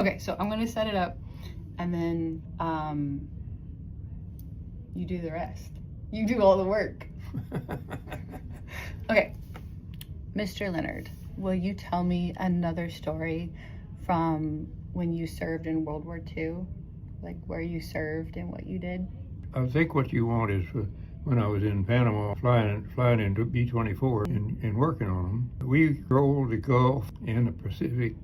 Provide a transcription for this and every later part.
Okay, so I'm gonna set it up, and then you do the rest. You do all the work. Okay, Mr. Leonard, will you tell me another story from when you served in World War II? Like where you served and what you did? I think what you want is when I was in Panama flying into B-24 and working on them. We rolled the Gulf and the Pacific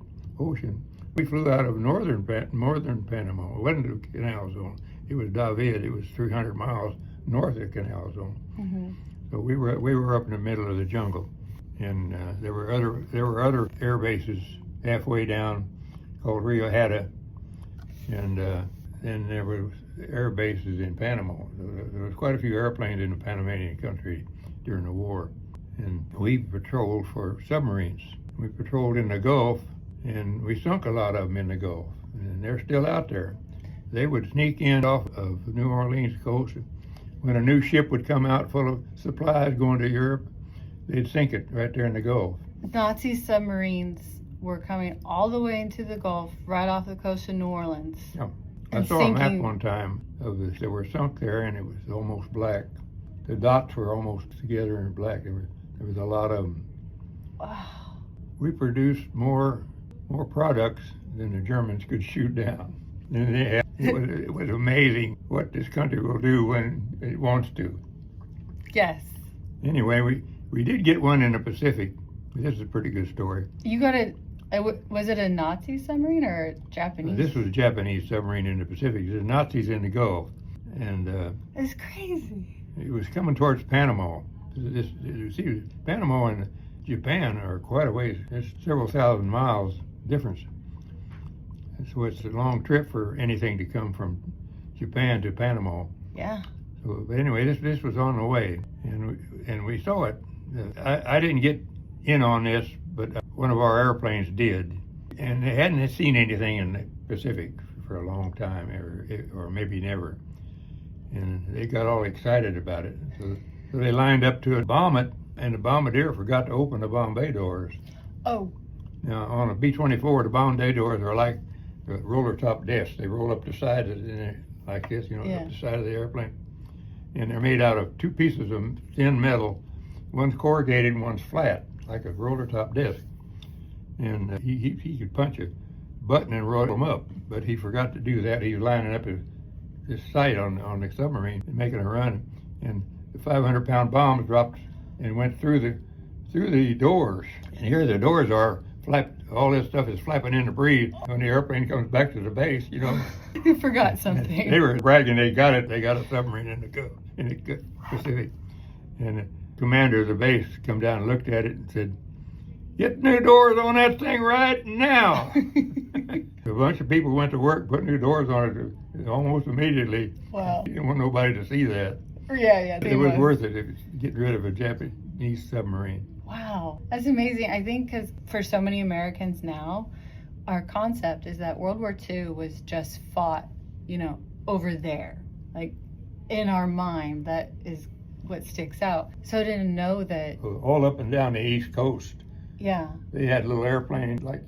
Ocean. We flew out of northern Panama. It wasn't the Canal Zone. It was David. It was 300 miles north of the Canal Zone. Mm-hmm. So we were up in the middle of the jungle, and there were other air bases halfway down called Rio Hatta, and then there was air bases in Panama. There was quite a few airplanes in the Panamanian country during the war, and we patrolled for submarines. We patrolled in the Gulf, and we sunk a lot of them in the Gulf, and they're still out there. They would sneak in off of the New Orleans coast. When a new ship would come out full of supplies going to Europe, they'd sink it right there in the Gulf. Nazi submarines were coming all the way into the Gulf, right off the coast of New Orleans. Yeah. I saw a map one time of this. They were sunk there, and it was almost black. The dots were almost together in black. There was a lot of them. Wow. We produced more products than the Germans could shoot down. And it was amazing what this country will do when it wants to. Yes. Anyway, we did get one in the Pacific. This is a pretty good story. You got was it a Nazi submarine or a Japanese? This was a Japanese submarine in the Pacific. The Nazis in the Gulf. And it's crazy. it was coming towards Panama. See, Panama and Japan are quite a ways. There's several thousand miles difference. So it's a long trip for anything to come from Japan to Panama. Yeah. So, but anyway, this was on the way, and we saw it. I didn't get in on this, but one of our airplanes did, and they hadn't seen anything in the Pacific for a long time, or maybe never. And they got all excited about it. So they lined up to bomb it, and the bombardier forgot to open the bomb bay doors. Oh. Now, on a B-24, the bomb bay doors are like roller top desks. They roll up the side like this, Yeah. up the side of the airplane. And they're made out of two pieces of thin metal. One's corrugated and one's flat, like a roller top desk. And he could punch a button and roll them up, but he forgot to do that. He was lining up his sight on the submarine and making a run. And the 500-pound bombs dropped and went through the doors. And here the doors are flapped. All this stuff is flapping in the breeze. When the airplane comes back to the base, You forgot something. They were bragging they got it. They got a submarine in the Pacific. And the commander of the base come down and looked at it and said, "Get new doors on that thing right now." A bunch of people went to work, put new doors on it almost immediately. Wow. You didn't want nobody to see that. Yeah. It was worth it getting rid of a Japanese submarine. Wow, that's amazing. I think because for so many Americans now, our concept is that World War II was just fought, over there. Like in our mind, that is what sticks out. So I didn't know that. All up and down the East Coast. Yeah. They had little airplanes like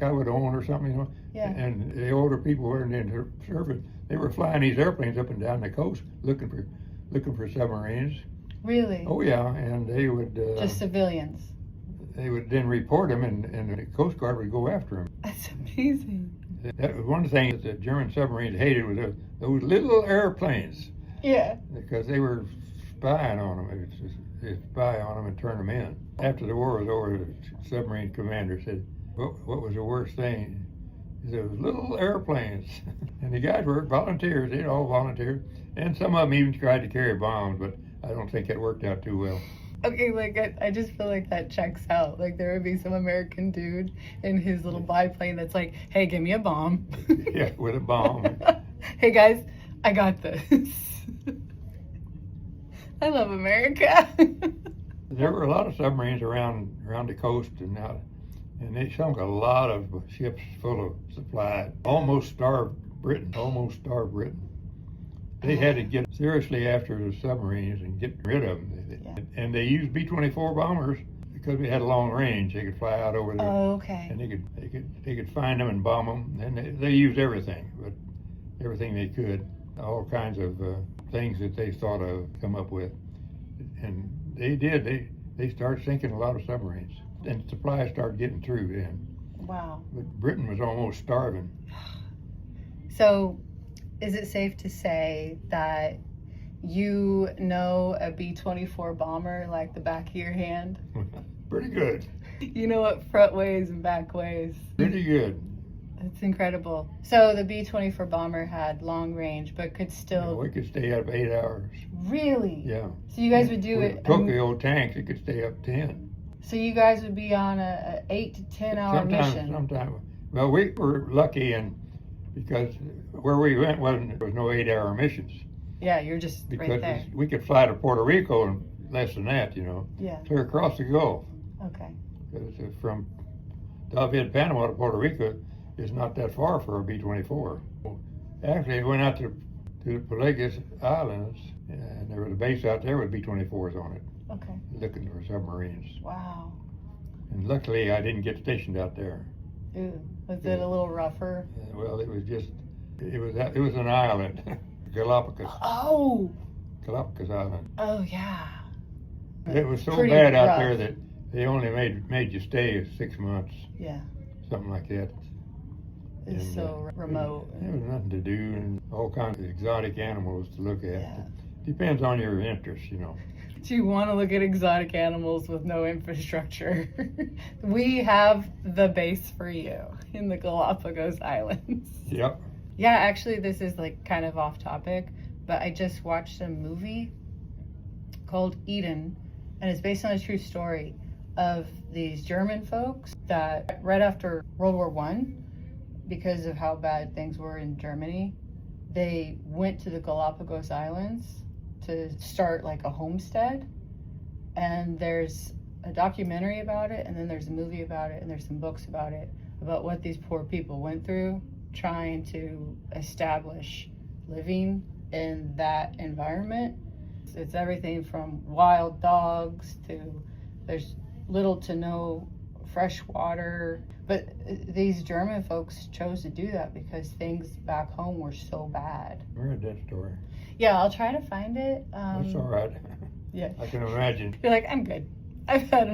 I would own or something, Yeah. And the older people weren't in service. They were flying these airplanes up and down the coast looking for submarines. Really? Oh yeah, and they would just civilians. They would then report them, and the Coast Guard would go after them. That's amazing. That was one thing that the German submarines hated was those little airplanes. Yeah. Because they were spying on them. They'd spy on them and turn them in. After the war was over, the submarine commander said, "What was the worst thing?" He said, "It was little airplanes." And the guys were volunteers. They'd all volunteered, and some of them even tried to carry bombs, but I don't think it worked out too well. Okay, I just feel like that checks out. Like there would be some American dude in his little biplane that's like, "Hey, give me a bomb." Yeah, with a bomb. Hey guys, I got this. I love America. There were a lot of submarines around the coast and out, and they sunk a lot of ships full of supply. Almost starved Britain. They had to get seriously after the submarines and get rid of them. Yeah. And they used B-24 bombers because we had a long range, they could fly out over there. Oh, okay. And they could find them and bomb them. And they used everything, but everything they could, all kinds of things that they thought of, come up with. And they did. They started sinking a lot of submarines, and supplies started getting through then. Wow. But Britain was almost starving. So, is it safe to say that you know a B-24 bomber like the back of your hand? Pretty good. You know what front ways and back ways. Pretty good. It's incredible. So the B-24 bomber had long range, but could You still... know, we could stay up 8 hours. Really? Yeah. So you guys would do We it... took the old tanks, it could stay up 10. So you guys would be on a 8 to 10 hour mission. Sometimes. Well, we were lucky, and because where we went there was no 8-hour missions. Yeah, you're just Because right there. we could fly to Puerto Rico in less than that, you know. Yeah. Clear across the Gulf. Okay. Because from David, Panama to Puerto Rico is not that far for a B-24. Actually, it went out to the Pelagius Islands, and there was a base out there with B-24s on it, Okay. looking for submarines. Wow. And luckily, I didn't get stationed out there. Ooh. Was it a little rougher? Well, it was an island, Galapagos Oh. Island. Oh yeah. It was so Pretty bad out rough. there that they only made you stay 6 months, Yeah. something like that. It's And, so remote. There was nothing to do, and all kinds of exotic animals to look at. Yeah. Depends on your interest, you know. Do you want to look at exotic animals with no infrastructure? We have the base for you in the Galapagos Islands. Yep. Yeah, actually, this is like kind of off topic, but I just watched a movie called Eden, and it's based on a true story of these German folks that right after World War I, because of how bad things were in Germany, they went to the Galapagos Islands to start like a homestead. And there's a documentary about it, and then there's a movie about it, and there's some books about it, about what these poor people went through trying to establish living in that environment. It's everything from wild dogs to there's little to no fresh water. But these German folks chose to do that because things back home were so bad. I read that story. Yeah, I'll try to find it. That's all right. Yeah. I can imagine. You're like, I'm good. I've had enough.